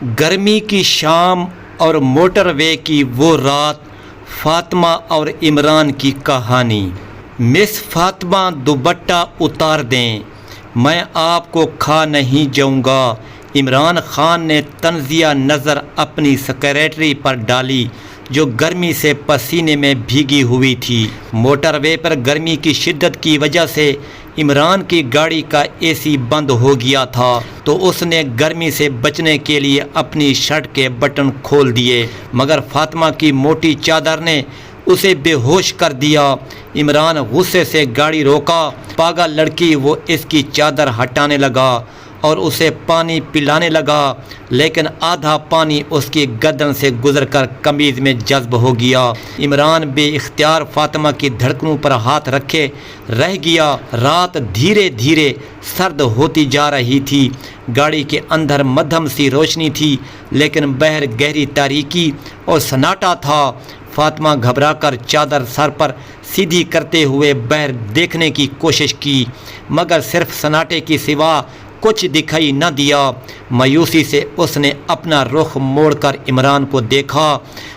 گرمی کی شام اور موٹر وے کی وہ رات، فاطمہ اور عمران کی کہانی۔ مس فاطمہ دوپٹہ اتار دیں، میں آپ کو کھا نہیں جاؤں گا۔ عمران خان نے طنزیہ نظر اپنی سیکرٹری پر ڈالی جو گرمی سے پسینے میں بھیگی ہوئی تھی۔ موٹر وے پر گرمی کی شدت کی وجہ سے عمران کی گاڑی کا اے سی بند ہو گیا تھا تو اس نے گرمی سے بچنے کے لیے اپنی شرٹ کے بٹن کھول دیے، مگر فاطمہ کی موٹی چادر نے اسے بے ہوش کر دیا۔ عمران غصے سے گاڑی روکا۔ پاگل لڑکی، وہ اس کی چادر ہٹانے لگا اور اسے پانی پلانے لگا، لیکن آدھا پانی اس کی گردن سے گزر کر قمیض میں جذب ہو گیا۔ عمران بے اختیار فاطمہ کی دھڑکنوں پر ہاتھ رکھے رہ گیا۔ رات دھیرے دھیرے سرد ہوتی جا رہی تھی۔ گاڑی کے اندر مدھم سی روشنی تھی، لیکن باہر گہری تاریکی اور سناٹا تھا۔ فاطمہ گھبرا کر چادر سر پر سیدھی کرتے ہوئے باہر دیکھنے کی کوشش کی، مگر صرف سناٹے کی سوا کچھ دکھائی نہ دیا۔ مایوسی سے اس نے اپنا رخ موڑ کر عمران کو دیکھا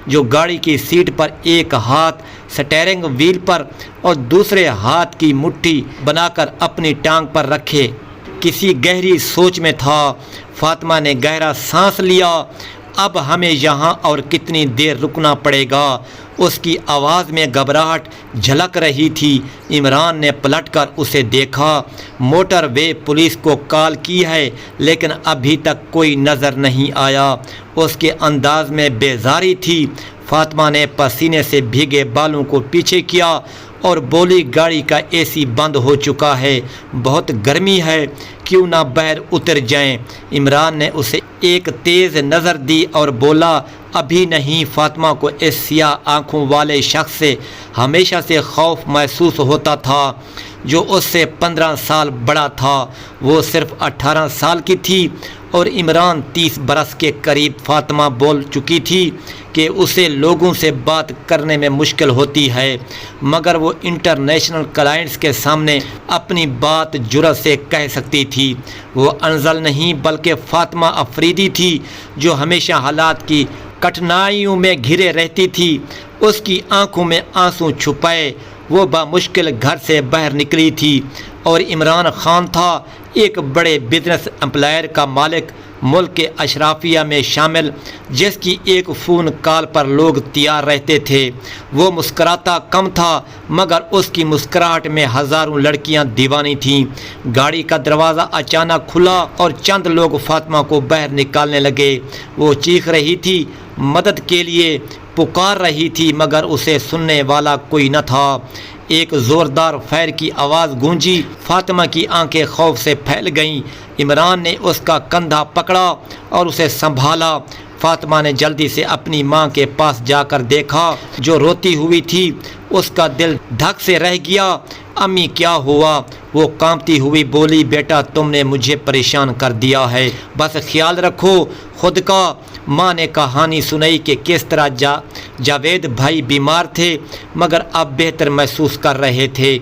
جو گاڑی کی سیٹ پر ایک ہاتھ سٹیئرنگ وہیل پر اور دوسرے ہاتھ کی مٹھی بنا کر اپنی ٹانگ پر رکھے کسی گہری سوچ میں تھا۔ فاطمہ نے گہرا سانس لیا۔ اب ہمیں یہاں اور کتنی دیر رکنا پڑے گا؟ اس کی آواز میں گھبراہٹ جھلک رہی تھی۔ عمران نے پلٹ کر اسے دیکھا۔ موٹر وے پولیس کو کال کی ہے، لیکن ابھی تک کوئی نظر نہیں آیا۔ اس کے انداز میں بیزاری تھی۔ فاطمہ نے پسینے سے بھیگے بالوں کو پیچھے کیا اور بولی، گاڑی کا اے سی بند ہو چکا ہے، بہت گرمی ہے، کیوں نہ باہر اتر جائیں؟ عمران نے اسے ایک تیز نظر دی اور بولا، ابھی نہیں۔ فاطمہ کو اس سیاہ آنکھوں والے شخص سے ہمیشہ سے خوف محسوس ہوتا تھا جو اس سے 15 سال بڑا تھا۔ وہ صرف 18 سال کی تھی اور عمران 30 برس کے قریب۔ فاطمہ بول چکی تھی کہ اسے لوگوں سے بات کرنے میں مشکل ہوتی ہے، مگر وہ انٹرنیشنل کلائنٹس کے سامنے اپنی بات جرأت سے کہہ سکتی تھی۔ وہ انزل نہیں بلکہ فاطمہ افریدی تھی جو ہمیشہ حالات کی کٹھنائیوں میں گھرے رہتی تھی۔ اس کی آنکھوں میں آنسو چھپائے وہ بمشکل گھر سے باہر نکلی تھی، اور عمران خان تھا ایک بڑے بزنس امپائر کا مالک، ملک کے اشرافیہ میں شامل، جس کی ایک فون کال پر لوگ تیار رہتے تھے۔ وہ مسکراتا کم تھا، مگر اس کی مسکراہٹ میں ہزاروں لڑکیاں دیوانی تھیں۔ گاڑی کا دروازہ اچانک کھلا اور چند لوگ فاطمہ کو باہر نکالنے لگے۔ وہ چیخ رہی تھی، مدد کے لیے پکار رہی تھی، مگر اسے سننے والا کوئی نہ تھا۔ ایک زوردار فائر کی آواز گونجی۔ فاطمہ کی آنکھیں خوف سے پھیل گئیں۔ عمران نے اس کا کندھا پکڑا اور اسے سنبھالا۔ فاطمہ نے جلدی سے اپنی ماں کے پاس جا کر دیکھا جو روتی ہوئی تھی۔ اس کا دل دھک سے رہ گیا۔ امی، کیا ہوا؟ وہ کانپتی ہوئی بولی، بیٹا تم نے مجھے پریشان کر دیا ہے، بس خیال رکھو خود کا۔ ماں نے کہانی سنائی کہ کس طرح جاوید بھائی بیمار تھے، مگر اب بہتر محسوس کر رہے تھے۔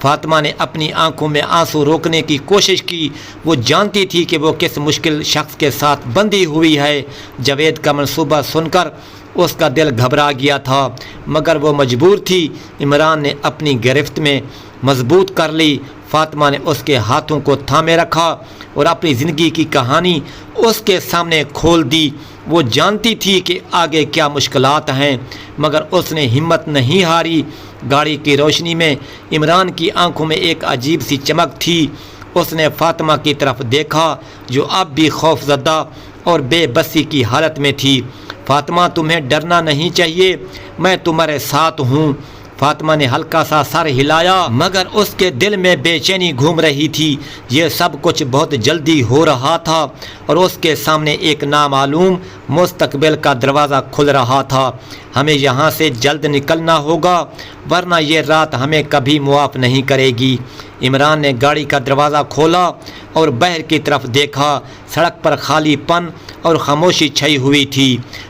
فاطمہ نے اپنی آنکھوں میں آنسو روکنے کی کوشش کی۔ وہ جانتی تھی کہ وہ کس مشکل شخص کے ساتھ بندھی ہوئی ہے۔ جاوید کا منصوبہ سن کر اس کا دل گھبرا گیا تھا، مگر وہ مجبور تھی۔ عمران نے اپنی گرفت میں مضبوط کر لی۔ فاطمہ نے اس کے ہاتھوں کو تھامے رکھا اور اپنی زندگی کی کہانی اس کے سامنے کھول دی۔ وہ جانتی تھی کہ آگے کیا مشکلات ہیں، مگر اس نے ہمت نہیں ہاری۔ گاڑی کی روشنی میں عمران کی آنکھوں میں ایک عجیب سی چمک تھی۔ اس نے فاطمہ کی طرف دیکھا جو اب بھی خوف زدہ اور بے بسی کی حالت میں تھی۔ فاطمہ، تمہیں ڈرنا نہیں چاہیے، میں تمہارے ساتھ ہوں۔ فاطمہ نے ہلکا سا سر ہلایا، مگر اس کے دل میں بے چینی گھوم رہی تھی۔ یہ سب کچھ بہت جلدی ہو رہا تھا اور اس کے سامنے ایک نامعلوم مستقبل کا دروازہ کھل رہا تھا۔ ہمیں یہاں سے جلد نکلنا ہوگا، ورنہ یہ رات ہمیں کبھی معاف نہیں کرے گی۔ عمران نے گاڑی کا دروازہ کھولا اور باہر کی طرف دیکھا۔ سڑک پر خالی پن اور خاموشی چھائی ہوئی تھی۔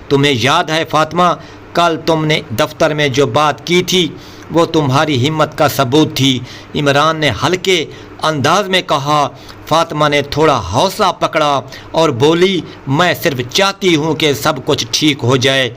تمہیں یاد ہے فاطمہ، کل تم نے دفتر میں جو بات کی تھی وہ تمہاری ہمت کا ثبوت تھی، عمران نے ہلکے انداز میں کہا۔ فاطمہ نے تھوڑا حوصلہ پکڑا اور بولی، میں صرف چاہتی ہوں کہ سب کچھ ٹھیک ہو جائے۔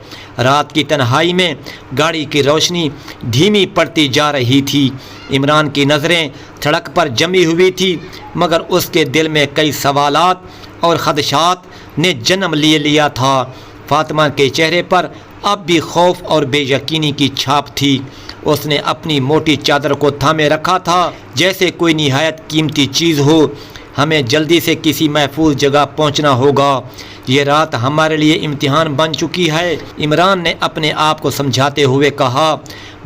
رات کی تنہائی میں گاڑی کی روشنی دھیمی پڑتی جا رہی تھی۔ عمران کی نظریں سڑک پر جمی ہوئی تھی، مگر اس کے دل میں کئی سوالات اور خدشات نے جنم لیا تھا۔ فاطمہ کے چہرے پر اب بھی خوف اور بے یقینی کی چھاپ تھی۔ اس نے اپنی موٹی چادر کو تھامے رکھا تھا جیسے کوئی نہایت قیمتی چیز ہو۔ ہمیں جلدی سے کسی محفوظ جگہ پہنچنا ہوگا، یہ رات ہمارے لیے امتحان بن چکی ہے، عمران نے اپنے آپ کو سمجھاتے ہوئے کہا۔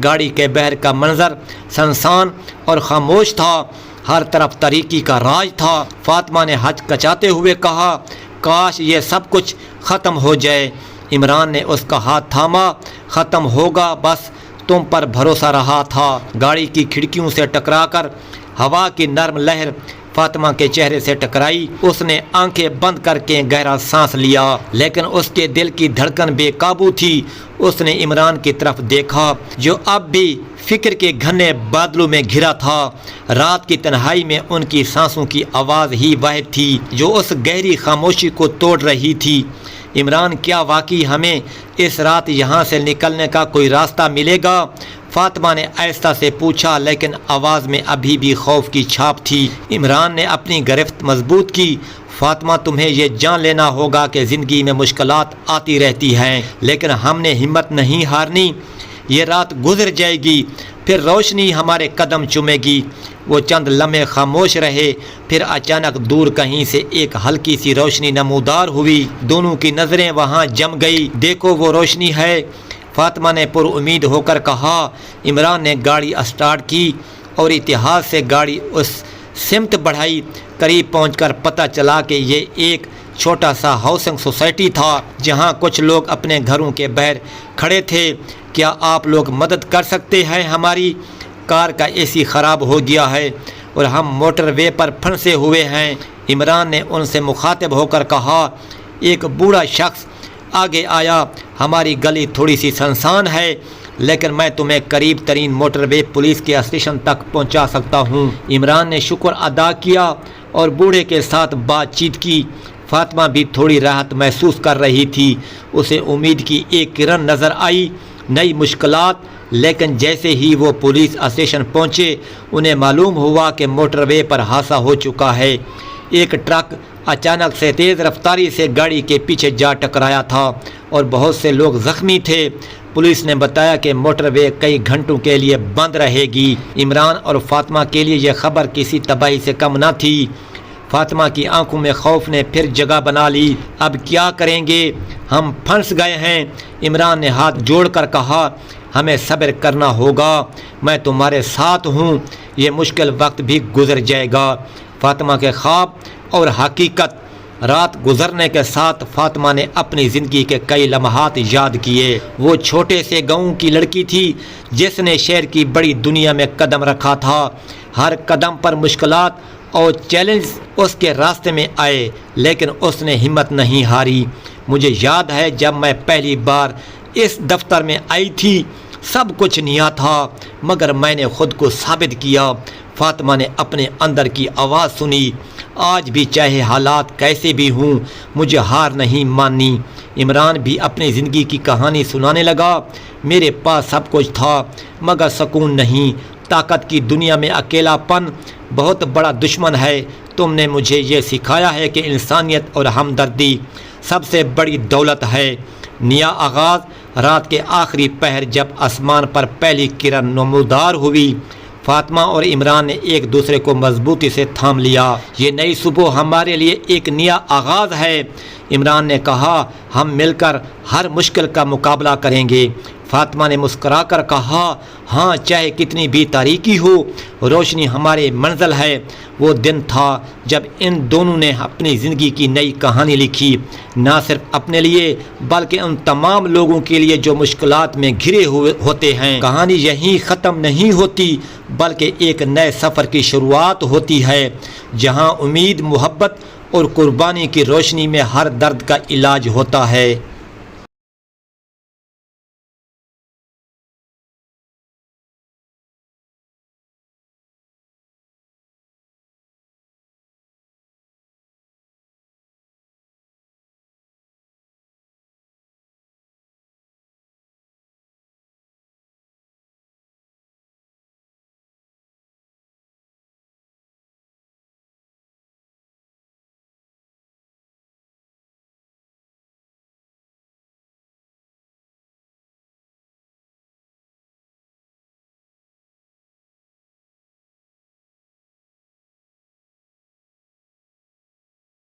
گاڑی کے بہر کا منظر سنسان اور خاموش تھا، ہر طرف تاریکی کا راج تھا۔ فاطمہ نے ہچکچاتے ہوئے کہا، کاش یہ سب کچھ ختم ہو جائے۔ عمران نے اس کا ہاتھ تھاما۔ ختم ہوگا، بس تم پر بھروسہ رہا تھا۔ گاڑی کی کھڑکیوں سے ٹکرا کر ہوا کی نرم لہر فاطمہ کے چہرے سے ٹکرائی۔ اس نے آنکھیں بند کر کے گہرا سانس لیا، لیکن اس کے دل کی دھڑکن بے قابو تھی۔ اس نے عمران کی طرف دیکھا جو اب بھی فکر کے گھنے بادلوں میں گھرا تھا۔ رات کی تنہائی میں ان کی سانسوں کی آواز ہی واحد تھی جو اس گہری خاموشی کو توڑ رہی تھی۔ عمران، کیا واقعی ہمیں اس رات یہاں سے نکلنے کا کوئی راستہ ملے گا؟ فاطمہ نے آہستہ سے پوچھا، لیکن آواز میں ابھی بھی خوف کی چھاپ تھی۔ عمران نے اپنی گرفت مضبوط کی۔ فاطمہ، تمہیں یہ جان لینا ہوگا کہ زندگی میں مشکلات آتی رہتی ہیں، لیکن ہم نے ہمت نہیں ہارنی۔ یہ رات گزر جائے گی، پھر روشنی ہمارے قدم چومے گی۔ وہ چند لمحے خاموش رہے، پھر اچانک دور کہیں سے ایک ہلکی سی روشنی نمودار ہوئی۔ دونوں کی نظریں وہاں جم گئی۔ دیکھو وہ روشنی ہے، فاطمہ نے پر امید ہو کر کہا۔ عمران نے گاڑی اسٹارٹ کی اور اتحاد سے گاڑی اس سمت بڑھائی۔ قریب پہنچ کر پتہ چلا کہ یہ ایک چھوٹا سا ہاؤسنگ سوسائٹی تھا جہاں کچھ لوگ اپنے گھروں کے باہر کھڑے تھے۔ کیا آپ لوگ مدد کر سکتے ہیں؟ ہماری کار کا اے سی خراب ہو گیا ہے اور ہم موٹر وے پر پھنسے ہوئے ہیں، عمران نے ان سے مخاطب ہو کر کہا۔ ایک بوڑھا شخص آگے آیا، ہماری گلی تھوڑی سی سنسان ہے، لیکن میں تمہیں قریب ترین موٹر وے پولیس کے اسٹیشن تک پہنچا سکتا ہوں۔ عمران نے شکر ادا کیا اور بوڑھے کے ساتھ بات چیت کی۔ فاطمہ بھی تھوڑی راحت محسوس کر رہی تھی۔ اسے امید کی ایک کرن نظر آئی، نئی مشکلات، لیکن جیسے ہی وہ پولیس اسٹیشن پہنچے انہیں معلوم ہوا کہ موٹر وے پر حادثہ ہو چکا ہے۔ ایک ٹرک اچانک سے تیز رفتاری سے گاڑی کے پیچھے جا ٹکرایا تھا اور بہت سے لوگ زخمی تھے۔ پولیس نے بتایا کہ موٹر وے کئی گھنٹوں کے لیے بند رہے گی۔ عمران اور فاطمہ کے لیے یہ خبر کسی تباہی سے کم نہ تھی۔ فاطمہ کی آنکھوں میں خوف نے پھر جگہ بنا لی۔ اب کیا کریں گے؟ ہم پھنس گئے ہیں، عمران نے ہاتھ جوڑ کر کہا۔ ہمیں صبر کرنا ہوگا، میں تمہارے ساتھ ہوں، یہ مشکل وقت بھی گزر جائے گا۔ فاطمہ کے خواب اور حقیقت۔ رات گزرنے کے ساتھ فاطمہ نے اپنی زندگی کے کئی لمحات یاد کیے۔ وہ چھوٹے سے گاؤں کی لڑکی تھی جس نے شہر کی بڑی دنیا میں قدم رکھا تھا۔ ہر قدم پر مشکلات اور چیلنج اس کے راستے میں آئے، لیکن اس نے ہمت نہیں ہاری۔ مجھے یاد ہے جب میں پہلی بار اس دفتر میں آئی تھی، سب کچھ نیا تھا، مگر میں نے خود کو ثابت کیا۔ فاطمہ نے اپنے اندر کی آواز سنی، آج بھی چاہے حالات کیسے بھی ہوں مجھے ہار نہیں ماننی۔ عمران بھی اپنی زندگی کی کہانی سنانے لگا۔ میرے پاس سب کچھ تھا مگر سکون نہیں، طاقت کی دنیا میں اکیلا پن بہت بڑا دشمن ہے۔ تم نے مجھے یہ سکھایا ہے کہ انسانیت اور ہمدردی سب سے بڑی دولت ہے۔ نیا آغاز۔ رات کے آخری پہر جب آسمان پر پہلی کرن نمودار ہوئی، فاطمہ اور عمران نے ایک دوسرے کو مضبوطی سے تھام لیا۔ یہ نئی صبح ہمارے لیے ایک نیا آغاز ہے، عمران نے کہا، ہم مل کر ہر مشکل کا مقابلہ کریں گے۔ فاطمہ نے مسکرا کر کہا، ہاں، چاہے کتنی بھی تاریکی ہو، روشنی ہماری منزل ہے۔ وہ دن تھا جب ان دونوں نے اپنی زندگی کی نئی کہانی لکھی، نہ صرف اپنے لیے بلکہ ان تمام لوگوں کے لیے جو مشکلات میں گھرے ہوئے ہوتے ہیں۔ کہانی یہیں ختم نہیں ہوتی بلکہ ایک نئے سفر کی شروعات ہوتی ہے، جہاں امید، محبت اور قربانی کی روشنی میں ہر درد کا علاج ہوتا ہے۔